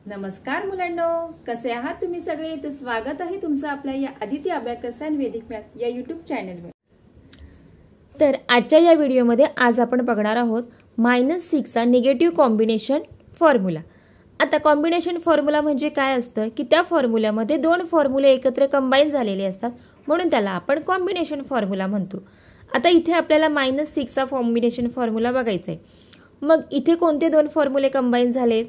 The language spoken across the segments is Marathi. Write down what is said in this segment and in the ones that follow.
नमस्कार मुलांनो, कसे आहात तुम्ही सगळे? तर स्वागत आहे तुमचं आपल्या या आदिती अबॅकस अँड वैदिक मॅथ या यूट्यूब चॅनलवर। तर आजच्या या व्हिडिओमध्ये आज आपण बघणार आहोत -6 चा निगेटिव्ह कॉम्बिनेशन फॉर्म्युला। आता कॉम्बिनेशन फॉर्म्युला म्हणजे काय असतं की त्या फॉर्म्युल्यामध्ये दोन फॉर्म्युले एकत्र कंबाईन झालेले असतात, म्हणून त्याला आपण कॉम्बिनेशन फॉर्म्युला म्हणतो। आता इथे आपल्याला -6 चा कॉम्बिनेशन फॉर्म्युला बघायचा आहे। मग इथे कोणते दोन फॉर्म्युले कंबाईन झालेत?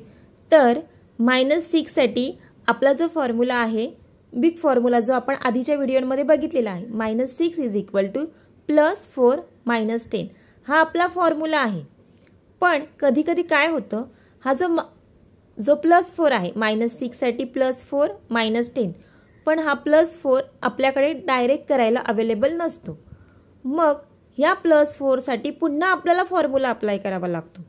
तर -6 साठी आपला जो फॉर्म्युला आहे, बिग फॉर्म्युला जो आपण आधीच्या व्हिडिओमध्ये बघितलेला आहे, -6 = +4 - 10 हा आपला फॉर्म्युला आहे। पण कधी कधी काय होतं, हा जो +4 आहे -6 साठी +4 - 10, पण हा +4 आपल्याकडे डायरेक्ट करायला अवेलेबल नसतो। मग ह्या +4 साठी पुन्हा आपल्याला फॉर्म्युला अप्लाय करावा लागतो।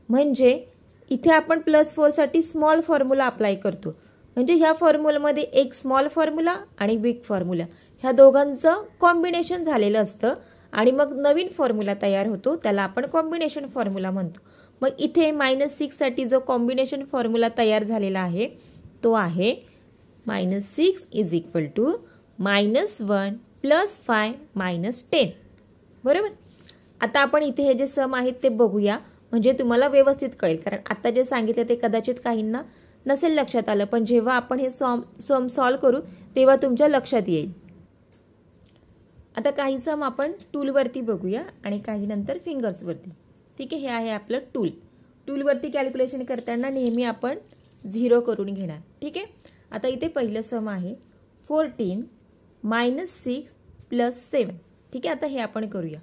म्हणजे इथे आपण +4 साठी स्मॉल फॉर्म्युला अप्लाय करतो। म्हणजे ह्या फॉर्म्युलामध्ये एक स्मॉल फॉर्म्युला आणि बिग फॉर्म्युला ह्या दोघांचं कॉम्बिनेशन झालेलं असतं आणि मग नवीन फॉर्म्युला तयार होतो, त्याला आपण कॉम्बिनेशन फॉर्म्युला म्हणतो। मग इथे -6 साठी जो कॉम्बिनेशन फॉर्म्युला तयार झालेला आहे तो आहे -6 = -1 + 5 - 10। बरोबर। आता आपण इथे हे जे सम आहेत ते बघूया, म्हणजे तुम्हाला व्यवस्थित कळेल। कारण आता जे सांगितले ते कदाचित काहींना नसेल लक्षात आलं, पण जेव्हा आपण हे सम सॉल्व करू तेव्हा तुमच्या लक्षात येईल। आता काही सम आपण टूलवरती बघूया आणि काही नंतर फिंगर्सवरती। ठीक आहे, हे आहे आपलं टूल। टूलवरती कॅल्क्युलेशन करताना नेहमी आपण 0 करून घेणार। ठीक आहे। आता इथे पहिलं सम आहे 14 - 6 + 7। ठीक आहे, आता हे आपण करूया।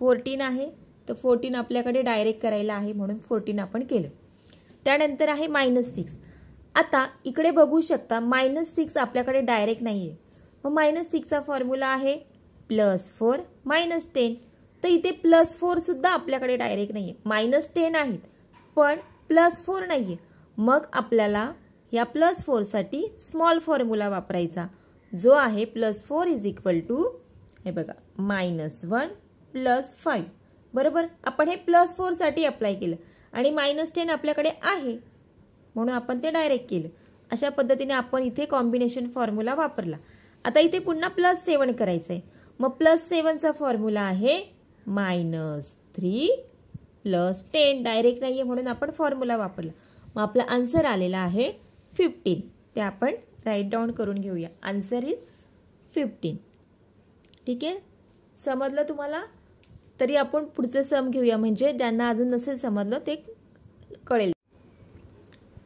14 आहे तर 14 आपल्याकडे डायरेक्ट करायला आहे, म्हणून 14 आपण केलं। त्यानंतर आहे -6। आता इकडे बघू शकता -6 आपल्याकडे डायरेक्ट नाहीये, मग -6 चा फॉर्म्युला आहे +4 - 10। तर इथे +4 सुद्धा आपल्याकडे डायरेक्ट नाहीये, -10 आहेत पण +4 नाहीये। मग आपल्याला या +4 साठी स्मॉल फॉर्म्युला वापरायचा, जो आहे +4 = हे बघा -1 + 5। बरोबर। आपण हे +4 साठी अप्लाय केलं आणि -10 आपल्याकडे आहे म्हणून आपण ते डायरेक्ट केलं। अशा पद्धतीने आपण इथे कॉम्बिनेशन फॉर्म्युला वापरला। आता इथे पुन्हा +7 करायचं आहे, मग +7 चा फॉर्म्युला आहे -3 + 10। डायरेक्ट नाहीये म्हणून आपण फॉर्म्युला वापरला। मग आपला आन्सर आलेला आहे 15। ते आपण राईट डाऊन करून घेऊया। Answer is 15। ठीक आहे, समजलं तुम्हाला? तरी आपण पुढचे सम घेऊया, म्हणजे ज्यांना अजून नसेल समजलं ते कळेल।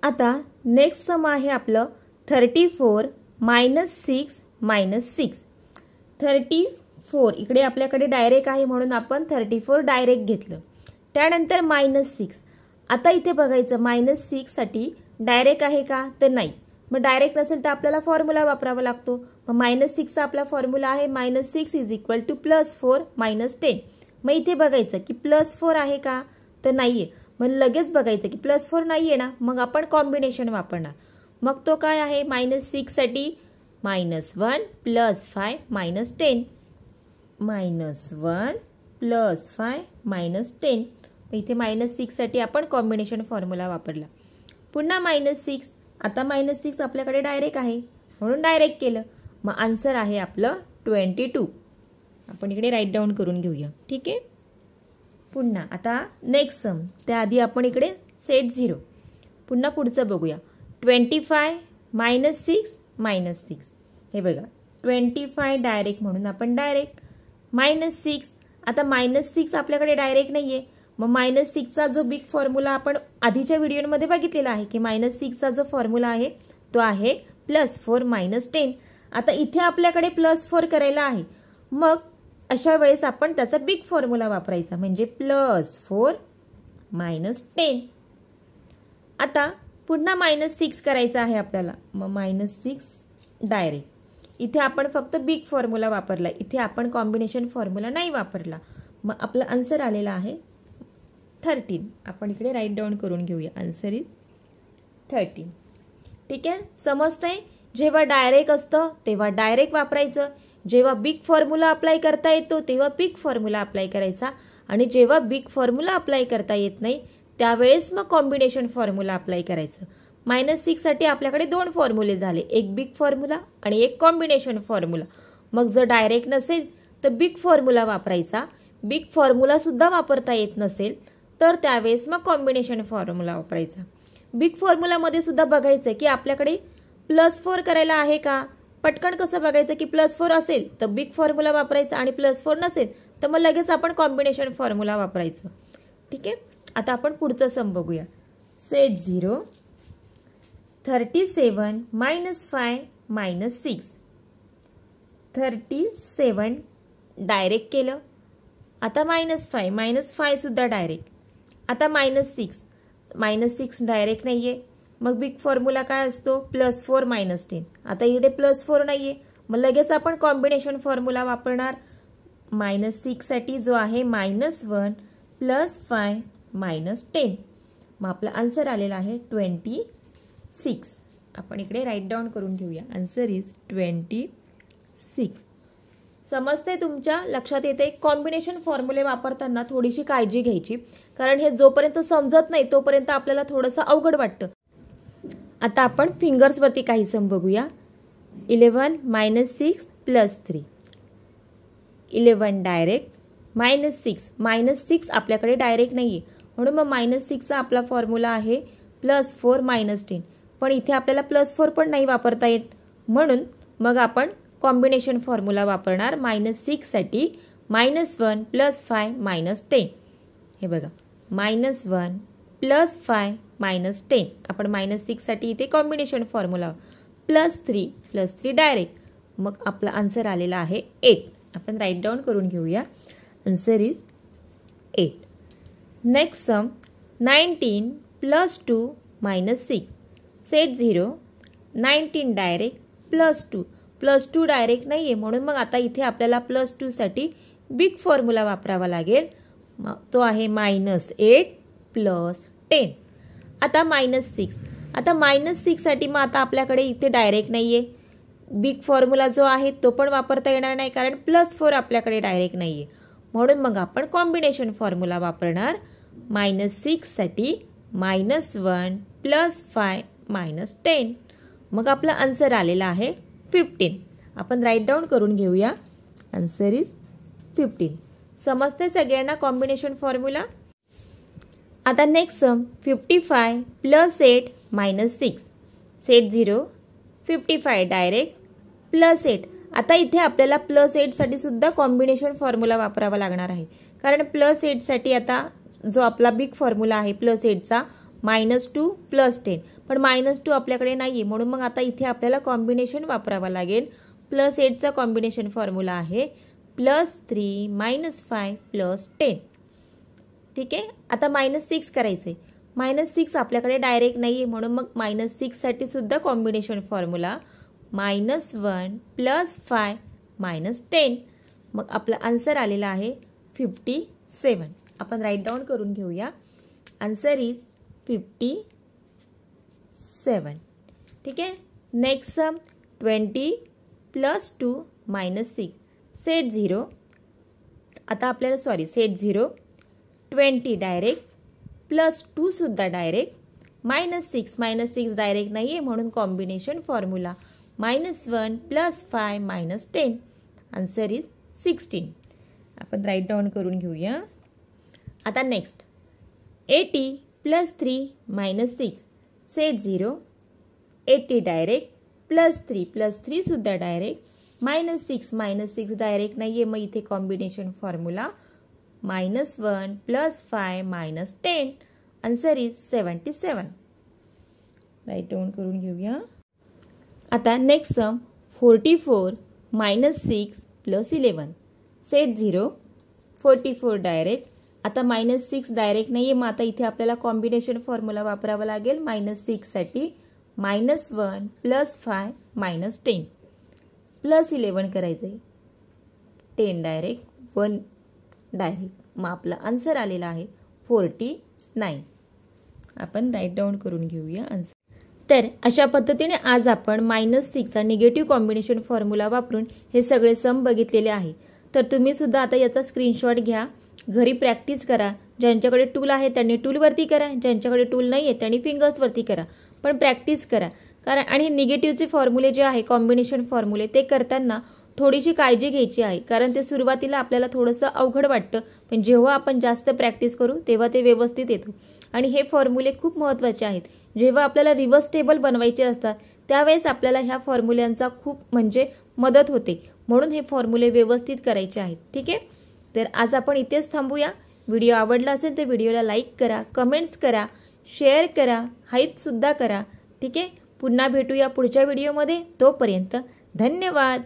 आता नेक्स्ट सम आहे आपलं 34 - 6 - 6। 34 इकडे आपल्याकडे डायरेक्ट आहे म्हणून आपण 34 डायरेक्ट घेतलं। त्यानंतर -6। आता इथे बघायचं -6 साठी डायरेक्ट आहे का? तर नाही। मग डायरेक्ट नसेल तर आपल्याला फॉर्म्युला वापरावा लागतो। मग -6 चा आपला फॉर्म्युला आहे -6 = +4 - 10। मग इथे बघायचं की +4 आहे का? तर नाहीये। मग लगेच बघायचं की +4 नाहीये ना, मग आपण कॉम्बिनेशन वापरणार। मग तो काय आहे? -6 साठी -1 + 5 - 10 -1 + 5 - 10। इथे -6 साठी आपण कॉम्बिनेशन फॉर्म्युला वापरला। पुन्हा -6। आता -6 आपल्याकडे डायरेक्ट आहे म्हणून डायरेक्ट केलं। मग आन्सर आहे आपलं 22। आपण इकडे राईट डाऊन करून घेऊया। ठीक आहे। पुन्हा आता नेक्स्ट सम, त्याआधी आपण इकडे सेट 0। पुन्हा पुढचं बघूया 25 - 6 - 6। हे बघा 25 डायरेक्ट म्हणून आपण डायरेक्ट -6। आता -6 आपल्याकडे डायरेक्ट नाहीये, मग -6 चा जो बिग फॉर्म्युला आपण आधीच्या व्हिडिओमध्ये बघितलेला आहे की -6 चा जो फॉर्म्युला आहे तो आहे +4 - 10। आता इथे आपल्याकडे +4 करायला आहे, मग अशा वेळेस आपण त्याचा बिग फॉर्म्युला वापरायचा, म्हणजे +4 - 10। आता पुन्हा -6 करायचा आहे आपल्याला, मग -6 डायरेक्ट। इथे आपण फक्त बिग फॉर्म्युला वापरला, इथे आपण कॉम्बिनेशन फॉर्म्युला नाही वापरला। मग आपला आन्सर आलेला आहे 13। आपण इकडे राईट डाऊन करून घेऊया। Answer is 13। ठीक आहे, समजतंय? जेव्हा डायरेक्ट असतं तेव्हा डायरेक्ट वापरायचं, जेव्हा बिग फॉर्म्युला अप्लाय करता येतो तेव्हा बिग फॉर्म्युला अप्लाय करायचा, आणि जेव्हा बिग फॉर्म्युला अप्लाय करता येत नाही त्यावेळेस मग कॉम्बिनेशन फॉर्म्युला अप्लाय करायचं। -6 साठी आपल्याकडे दोन फॉर्म्युले झाले, एक बिग फॉर्म्युला आणि एक कॉम्बिनेशन फॉर्म्युला. मग जर डायरेक्ट नसेल तर बिग फॉर्म्युला वापरायचा, बिग फॉर्म्युला सुद्धा वापरता येत नसेल तर त्यावेळेस मग कॉम्बिनेशन फॉर्म्युला वापरायचा. बिग फॉर्म्युलामध्ये सुद्धा बघायचं की आपल्याकडे +4 करायला आहे का. पटकन कसं बघायचं की +4 असेल तर बिग फॉर्म्युला वापरायचा आणि +4 नसेल तर मग लगेच आपण कॉम्बिनेशन फॉर्म्युला वापरायचं. ठीक आहे. आता आपण पुढचं सम बघूया. सेट 0 37 -5 -6. 37 डायरेक्ट केलं. आता -5 सुद्धा डायरेक्ट. आता -6 डायरेक्ट नाहीये. मग बिग फॉर्म्युला काय असतो, +4 -10. आता इकडे +4 नाहीये, मग लगेच आपण कॉम्बिनेशन फॉर्म्युला वापरणार. -6 साठी जो आहे -1 + 5 -10. मग आपला आन्सर आलेला आहे 26. आपण इकडे राईट डाऊन करून घेऊया. Answer is 26. समजते तुमच्या लक्षात येते. कॉम्बिनेशन फॉर्म्युले वापरताना थोडीशी काळजी घ्यायची, कारण हे जोपर्यंत समजत नाही तोपर्यंत आपल्याला थोडंसं अवघड वाटतं. आता आपण फिंगर्सवरती काही सम बघूया. 11 -6 + 3. 11 डायरेक्ट. -6 आपल्याकडे डायरेक्ट नाहीये, म्हणून मग -6 चा आपला फॉर्म्युला आहे +4 -10. पण इथे आपल्याला +4 पण नाही वापरता येत, म्हणून मग आपण कॉम्बिनेशन फॉर्म्युला वापरणार. -6 साठी -1 + 5 -10. हे बघा, -1 + 5 -10. आपण -6 साठी इथे कॉम्बिनेशन फॉर्म्युला +3 डायरेक्ट. मग आपला आन्सर आलेला आहे 8. आपण राईट डाऊन करून घेऊया. Answer is 8. Next sum 19 + 2 -6. Set 0 19 direct +2 direct नाहीये, म्हणून मग आता इथे आपल्याला +2 साठी बिग फॉर्म्युला वापरावा लागेल. तो आहे -8 + 10. आता -6. आता -6 साठी मग आता आपल्याकडे इथे डायरेक्ट नाहीये. बिग फॉर्म्युला जो आहे तो पण वापरता येणार नाही, कारण +4 आपल्याकडे डायरेक्ट नाहीये, म्हणून मग आपण कॉम्बिनेशन फॉर्म्युला वापरणार. -6 साठी -1 + 5 -10. मग आपला आन्सर आलेला आहे 15. आपण राईट डाऊन करून घेऊया. Answer is 15. समजते सगळ्यांना कॉम्बिनेशन फॉर्म्युला. आता नेक्स्ट सम 55 + 8 -6. Set 0 55 direct +8. आता इथे आपल्याला +8 साठी सुद्धा कॉम्बिनेशन फॉर्म्युला वापरावा लागणार आहे, कारण +8 साठी आता जो आपला बिग फॉर्म्युला आहे +8 चा -2 + 10. पण -2 आपल्याकडे नाहीये, म्हणून मग आता इथे आपल्याला कॉम्बिनेशन वापरावा लागेल. +8 चा कॉम्बिनेशन फॉर्म्युला आहे +3 -5 + 10. ठीक आहे. आता -6 करायचे. -6 आपल्याकडे डायरेक्ट नाहीये, म्हणून मग -6 साठी सुद्धा कॉम्बिनेशन फॉर्म्युला -1 + 5 -10. मग आपला आन्सर आलेला आहे 57. आपण राईट डाऊन करून घेऊया. Answer is 57. ठीक आहे. Next sum 20 + 2 -6. सेट 0. आता आपल्याला सेट 0 20 डायरेक्ट +2 सुद्धा डायरेक्ट. -6 डायरेक्ट नाहीये, म्हणून कॉम्बिनेशन फॉर्म्युला -1 + 5 -10. Answer is 16. आपण राईट डाऊन करून घेऊया. आता नेक्स्ट 80 + 3 -6. सेट 0 80 डायरेक्ट +3 सुद्धा डायरेक्ट. -6 डायरेक्ट नाहीये, मग इथे combination formula -1 + 5 -10. Answer is 77. Right down करून घेऊया. आता नेक्स्ट सम 44 -6 + 11. Set 0 44 direct. आता -6 डायरेक्ट नाहीये, मग आता इथे आपल्याला कॉम्बिनेशन फॉर्म्युला वापरावा लागेल. -6 साठी -1 + 5 -10 + 11 करायचंय. 10 डायरेक्ट 1 डायरेक्ट. मग आपला आन्सर आलेला आहे 49. आपण राईट डाऊन करून घेऊया आन्सर. तर अशा पद्धतीने आज आपण -6 चा निगेटिव्ह कॉम्बिनेशन फॉर्म्युला वापरून हे सगळे सम बघितलेले आहे. तर तुम्ही सुद्धा आता याचा स्क्रीनशॉट घ्या, घरी प्रॅक्टिस करा. ज्यांच्याकडे टूल आहे त्यांनी टूलवरती करा, ज्यांच्याकडे टूल नाही आहे त्यांनी फिंगर्सवरती करा, पण प्रॅक्टिस करा. कारण आणि निगेटिव्हचे फॉर्म्युले जे आहे कॉम्बिनेशन फॉर्म्युले ते करताना थोडीशी काळजी घ्यायची आहे. कारण ते सुरुवातीला आपल्याला थोडंसं अवघड वाटतं, पण जेव्हा आपण जास्त प्रॅक्टिस करू तेव्हा ते व्यवस्थित येतो. आणि हे फॉर्म्युले खूप महत्त्वाचे आहेत. जेव्हा आपल्याला रिव्हर्स टेबल बनवायचे असतात त्यावेळेस आपल्याला ह्या फॉर्म्युल्यांचा खूप म्हणजे मदत होते. म्हणून हे फॉर्म्युले व्यवस्थित करायचे आहेत. ठीक आहे, तर आज आपण इथेच थांबूया. व्हिडिओ आवडला असेल तर व्हिडिओला लाईक करा, कमेंट्स करा, शेअर करा, हाईपसुद्धा करा. ठीक आहे, पुन्हा भेटूया पुढच्या व्हिडिओमध्ये. तोपर्यंत धन्यवाद.